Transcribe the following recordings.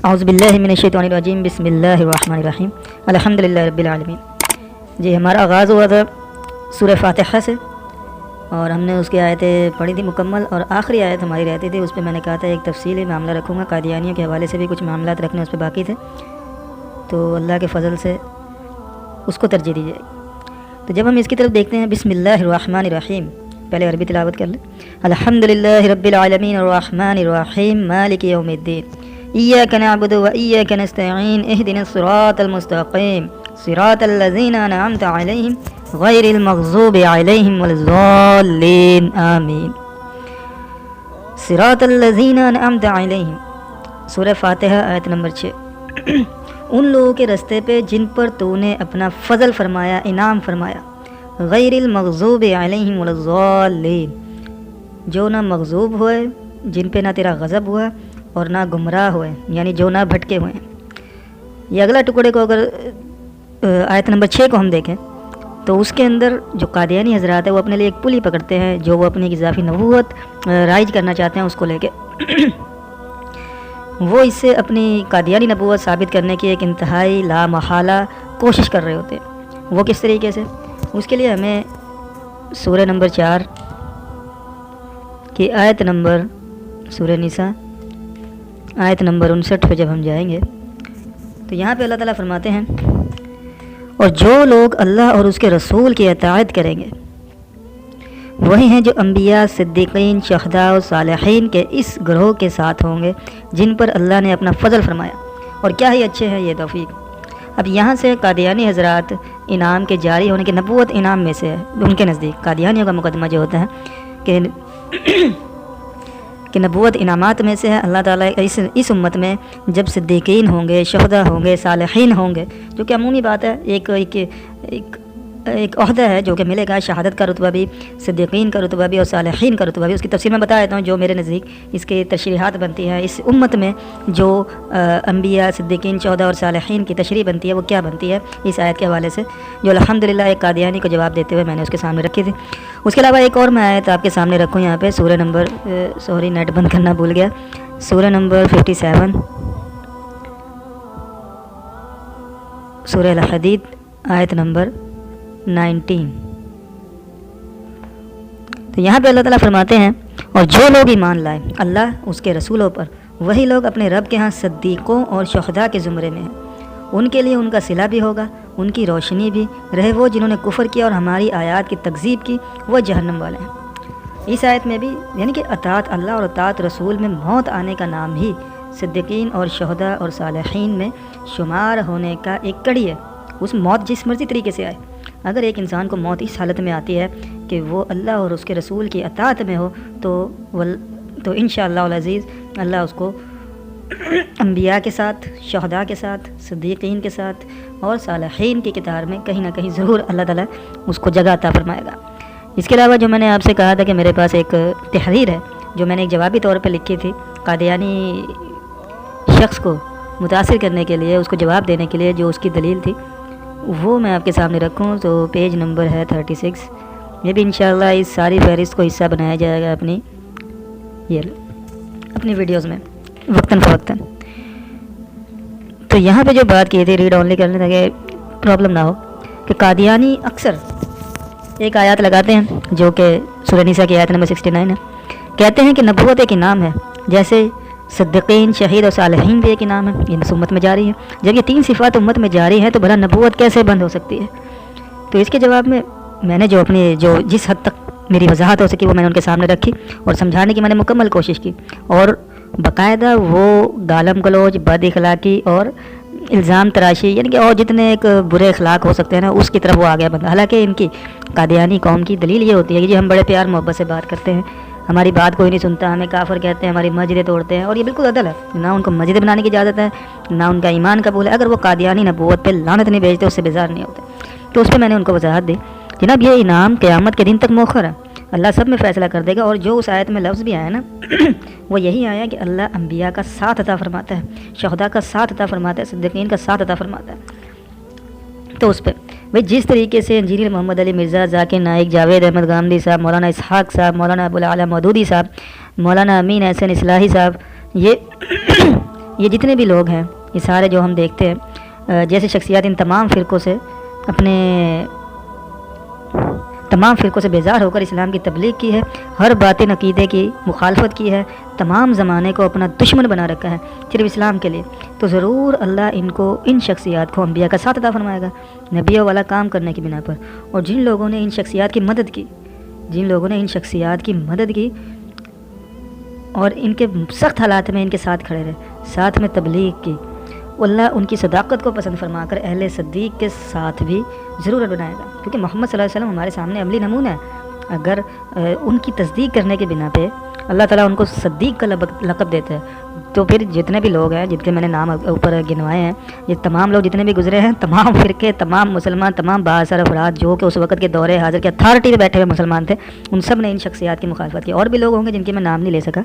اعوذ باللہ من الشیطان الرجیم بسم اللہ الرحمن الرحیم الحمدللہ رب العالمین۔ جی ہمارا آغاز ہوا تھا سورہ فاتحہ سے اور ہم نے اس کی آیتیں پڑھی تھی مکمل، اور آخری آیت ہماری رہتی تھی، اس پہ میں نے کہا تھا ایک تفصیلی معاملہ رکھوں گا، قادیانیوں کے حوالے سے بھی کچھ معاملات رکھنے اس پہ باقی تھے، تو اللہ کے فضل سے اس کو ترجیح دی جائے گی۔ تو جب ہم اس کی طرف دیکھتے ہیں، بسم اللہ الرحمن الرحیم، پہلے عربی تلاوت کر لیں۔ الحمدللہ رب العالمین الرحمن الرحیم مالک یوم الدین ایاک نعبد و ایاک نستعین اہدنا الصراط المستقیم صراط الذین انعمت علیہم غیر المغضوب علیہم ولا الضالین آمین۔ صراط الذین انعمت علیہم، سورہ فاتحہ آیت نمبر 6۔ ان لوگوں کے رستے پہ جن پر تو نے اپنا فضل فرمایا، انعام فرمایا، غیر المغضوب علیہم ولا الضالین، جو نہ مغضوب ہوئے، جن پہ نہ تیرا غضب ہوا اور نہ گمراہ ہوئے، یعنی جو نہ بھٹکے ہوئے ہیں۔ یہ اگلا ٹکڑے کو اگر آیت نمبر 6 کو ہم دیکھیں تو اس کے اندر جو قادیانی حضرات ہیں وہ اپنے لیے ایک پلی پکڑتے ہیں، جو وہ اپنی اضافی نبوت رائج کرنا چاہتے ہیں، اس کو لے کے وہ اس سے اپنی قادیانی نبوت ثابت کرنے کی ایک انتہائی لامحالہ کوشش کر رہے ہوتے ہیں۔ وہ کس طریقے سے؟ اس کے لیے ہمیں سورہ نمبر 4 کی آیت نمبر، سورہ نساء آیت نمبر 59 پہ جب ہم جائیں گے تو یہاں پہ اللہ تعالیٰ فرماتے ہیں، اور جو لوگ اللہ اور اس کے رسول کی اطاعت کریں گے وہی ہیں جو انبیاء، صدیقین، شہداء اور صالحین کے اس گروہ کے ساتھ ہوں گے جن پر اللہ نے اپنا فضل فرمایا، اور کیا ہی اچھے ہیں یہ توفیق۔ اب یہاں سے قادیانی حضرات انعام کے جاری ہونے کی، نبوت انعام میں سے ہے ان کے نزدیک، قادیانیوں کا مقدمہ جو ہوتا ہے کہ نبوت انعامات میں سے ہے۔ اللہ تعالیٰ اس امت میں جب صدیقین ہوں گے، شہداء ہوں گے، صالحین ہوں گے، جو کہ عمومی بات ہے، ایک عہدہ ہے جو کہ ملے گا، شہادت کا رتبہ بھی، صدیقین کا رتبہ بھی اور صالحین کا رتبہ بھی۔ اس کی تفصیل میں بتا دیتا ہوں جو میرے نزدیک اس کے تشریحات بنتی ہیں، اس امت میں جو انبیاء، صدیقین، شہداء اور صالحین کی تشریح بنتی ہے وہ کیا بنتی ہے اس آیت کے حوالے سے، جو الحمدللہ ایک قادیانی کو جواب دیتے ہوئے میں نے اس کے سامنے رکھی تھی۔ اس کے علاوہ ایک اور میں آیت آپ کے سامنے رکھوں یہاں پہ، سورہ نمبر نیٹ بند کرنا بھول گیا، سورہ نمبر 57، سورہ الحدید آیت نمبر 19۔ تو یہاں پہ اللہ تعالیٰ فرماتے ہیں، اور جو لوگ ایمان لائے اللہ اس کے رسولوں پر، وہی لوگ اپنے رب کے ہاں صدیقوں اور شہداء کے زمرے میں ہیں، ان کے لیے ان کا صلہ بھی ہوگا، ان کی روشنی بھی رہے، وہ جنہوں نے کفر کیا اور ہماری آیات کی تکذیب کی وہ جہنم والے ہیں۔ اس آیت میں بھی یعنی کہ اطاعت اللہ اور اطاعت رسول میں موت آنے کا نام ہی صدیقین اور شہداء اور صالحین میں شمار ہونے کا ایک کڑی ہے۔ اس موت جس مرضی طریقے سے آئے، اگر ایک انسان کو موت اس حالت میں آتی ہے کہ وہ اللہ اور اس کے رسول کی اطاعت میں ہو تو انشاءاللہ العزیز اللہ اس کو انبیاء کے ساتھ، شہداء کے ساتھ، صدیقین کے ساتھ اور صالحین کی قطار میں کہیں نہ کہیں ضرور اللہ تعالیٰ اس کو جگہ عطا فرمائے گا۔ اس کے علاوہ جو میں نے آپ سے کہا تھا کہ میرے پاس ایک تحریر ہے جو میں نے ایک جوابی طور پہ لکھی تھی قادیانی شخص کو متاثر کرنے کے لیے، اس کو جواب دینے کے لیے، جو اس کی دلیل تھی، وہ میں آپ کے سامنے رکھوں تو پیج نمبر ہے 36۔ یہ بھی انشاءاللہ اس ساری فہرست کو حصہ بنایا جائے گا اپنی ویڈیوز میں وقتاً فوقتاً۔ تو یہاں پہ جو بات کی تھی ریڈ اونلی کرنے تاکہ پرابلم نہ ہو، کہ قادیانی اکثر ایک آیات لگاتے ہیں جو کہ سورہ نساء کی آیت نمبر 69 ہے، کہتے ہیں کہ نبوت ایک انعام ہے، جیسے صدیقین، شہید اور صالحین بھی ایک انعام ہے، یہ امت میں جاری ہے۔ جب یہ تین صفات امت میں جاری ہے تو بھلا نبوت کیسے بند ہو سکتی ہے؟ تو اس کے جواب میں نے جو جس حد تک میری وضاحت ہو سکی وہ میں نے ان کے سامنے رکھی اور سمجھانے کی میں نے مکمل کوشش کی، اور باقاعدہ وہ گالم گلوچ، بد اخلاقی اور الزام تراشی، یعنی کہ اور جتنے ایک برے اخلاق ہو سکتے ہیں نا، اس کی طرف وہ آ گیا بندہ۔ حالانکہ ان کی قادیانی قوم کی دلیل یہ ہوتی ہے کہ جی ہم بڑے پیار محبت سے بات کرتے ہیں، ہماری بات کوئی نہیں سنتا، ہمیں کافر کہتے ہیں، ہماری مسجدیں توڑتے ہیں، اور یہ بالکل عدل ہے، نہ ان کو مسجد بنانے کی اجازت ہے، نہ ان کا ایمان قبول ہے، اگر وہ قادیانی نبوت پہ لعنت نہیں بھیجتے اس سے بیزار نہیں ہوتے۔ تو اس پہ میں نے ان کو وضاحت دی، جناب یہ انعام قیامت کے دن تک مؤخر ہے، اللہ سب میں فیصلہ کر دے گا، اور جو اس آیت میں لفظ بھی آیا نا وہ یہی آیا کہ اللہ انبیاء کا ساتھ عطا فرماتا ہے، شہداء کا ساتھ عطا فرماتا ہے، صدیقین کا ساتھ عطا فرماتا ہے۔ تو اس پہ بھائی جس طریقے سے انجینئر محمد علی مرزا، ذاکر نائک، جاوید احمد گامدی صاحب، مولانا اسحاق صاحب، مولانا ابوالعلا مودودی صاحب، مولانا امین احسن اصلاحی صاحب، یہ جتنے بھی لوگ ہیں یہ سارے جو ہم دیکھتے ہیں جیسے شخصیات ان تمام فرقوں سے بیزار ہو کر اسلام کی تبلیغ کی ہے، ہر باطن عقیدے کی مخالفت کی ہے، تمام زمانے کو اپنا دشمن بنا رکھا ہے صرف اسلام کے لیے، تو ضرور اللہ ان شخصیات کو انبیاء کا ساتھ عطا فرمائے گا نبیوں والا کام کرنے کی بنا پر۔ اور جن لوگوں نے ان شخصیات کی مدد کی اور ان کے سخت حالات میں ان کے ساتھ کھڑے رہے، ساتھ میں تبلیغ کی، اللہ ان کی صداقت کو پسند فرما کر اہل صدیق کے ساتھ بھی ضرور بنائے گا، کیونکہ محمد صلی اللہ علیہ وسلم ہمارے سامنے عملی نمونہ ہے۔ اگر ان کی تصدیق کرنے کے بنا پہ اللہ تعالیٰ ان کو صدیق کا لقب دیتا ہے، تو پھر جتنے بھی لوگ ہیں جن کے میں نے نام اوپر گنوائے ہیں، یہ تمام لوگ جتنے بھی گزرے ہیں، تمام فرقے، تمام مسلمان، تمام بااثر افراد جو کہ اس وقت کے دور حاضر کے اتھارٹی پہ بیٹھے ہوئے مسلمان تھے، ان سب نے ان شخصیات کی مخالفت کی۔ اور بھی لوگ ہوں گے جن کے میں نام نہیں لے سکا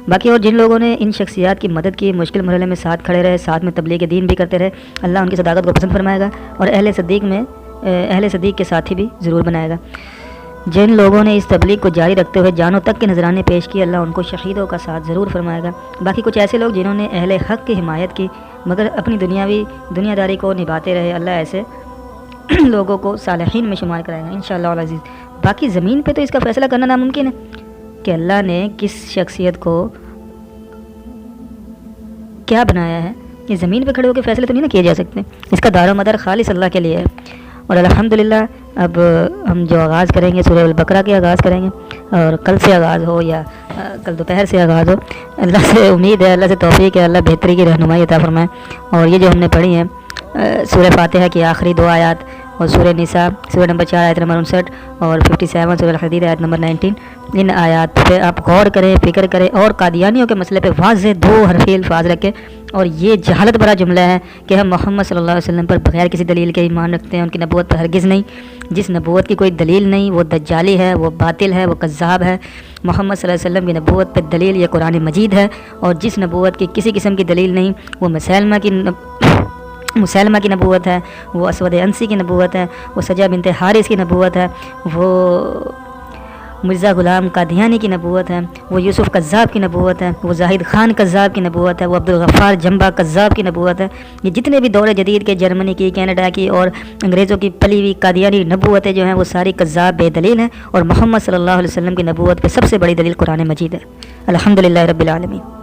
باقی، اور جن لوگوں نے ان شخصیات کی مدد کی، مشکل مرحلے میں ساتھ کھڑے رہے، ساتھ میں تبلیغ دین بھی کرتے رہے، اللہ ان کی صداقت کو پسند فرمائے گا اور اہل صدیق کے ساتھی بھی ضرور بنائے گا۔ جن لوگوں نے اس تبلیغ کو جاری رکھتے ہوئے جانوں تک کے نذرانے پیش کیے، اللہ ان کو شہیدوں کا ساتھ ضرور فرمائے گا۔ باقی کچھ ایسے لوگ جنہوں نے اہل حق کی حمایت کی مگر اپنی دنیا داری کو نبھاتے رہے، اللہ ایسے لوگوں کو صالحین میں شمار کرائے گا انشاءاللہ العزیز۔ باقی زمین پہ تو اس کا فیصلہ کرنا ناممکن ہے کہ اللہ نے کس شخصیت کو کیا بنایا ہے، یہ زمین پہ کھڑے ہو کے فیصلے تو نہیں نہ کیے جا سکتے، اس کا دار و مدار خالص اللہ کے لیے ہے۔ اور الحمدللہ اب ہم جو آغاز کریں گے سورہ البقرہ کے آغاز کریں گے، اور کل سے آغاز ہو یا کل دوپہر سے آغاز ہو، اللہ سے امید ہے، اللہ سے توفیق ہے، اللہ بہتری کی رہنمائی عطا فرمائے۔ اور یہ جو ہم نے پڑھی ہیں سورہ فاتحہ کی آخری 2 آیات اور سورہ نساء سورہ نمبر 4 آیت نمبر 59 اور 57 سورہ الحدید آیت نمبر 19، ان آیات پہ آپ غور کریں، فکر کریں اور قادیانیوں کے مسئلے پہ واضح 2 حرفی الفاظ رکھیں۔ اور یہ جہالت بھرا جملہ ہے کہ ہم محمد صلی اللہ علیہ وسلم پر بغیر کسی دلیل کے ایمان رکھتے ہیں، ان کی نبوت پر ہرگز نہیں۔ جس نبوت کی کوئی دلیل نہیں وہ دجالی ہے، وہ باطل ہے، وہ کذاب ہے۔ محمد صلی اللہ علیہ وسلم کی نبوت پہ دلیل یہ قرآن مجید ہے، اور جس نبوت کی کسی قسم کی دلیل نہیں وہ مسلمہ کی نبوت ہے، وہ اسود انسی کی نبوت ہے، وہ سجا بنت حارث کی نبوت ہے، وہ مرزا غلام قادیانی کی نبوت ہے، وہ یوسف قذاب کی نبوت ہے، وہ زاہد خان قذاب کی نبوت ہے، وہ عبدالغفار جنبا قذاب کی نبوت ہے۔ یہ جتنے بھی دور جدید کے جرمنی کی، کینیڈا کی اور انگریزوں کی پلی ہوئی قادیانی نبوتیں جو ہیں وہ ساری قذاب بے دلیل ہیں، اور محمد صلی اللہ علیہ وسلم کی نبوت پہ سب سے بڑی دلیل قرآن مجید ہے۔ الحمدللہ رب العالمین۔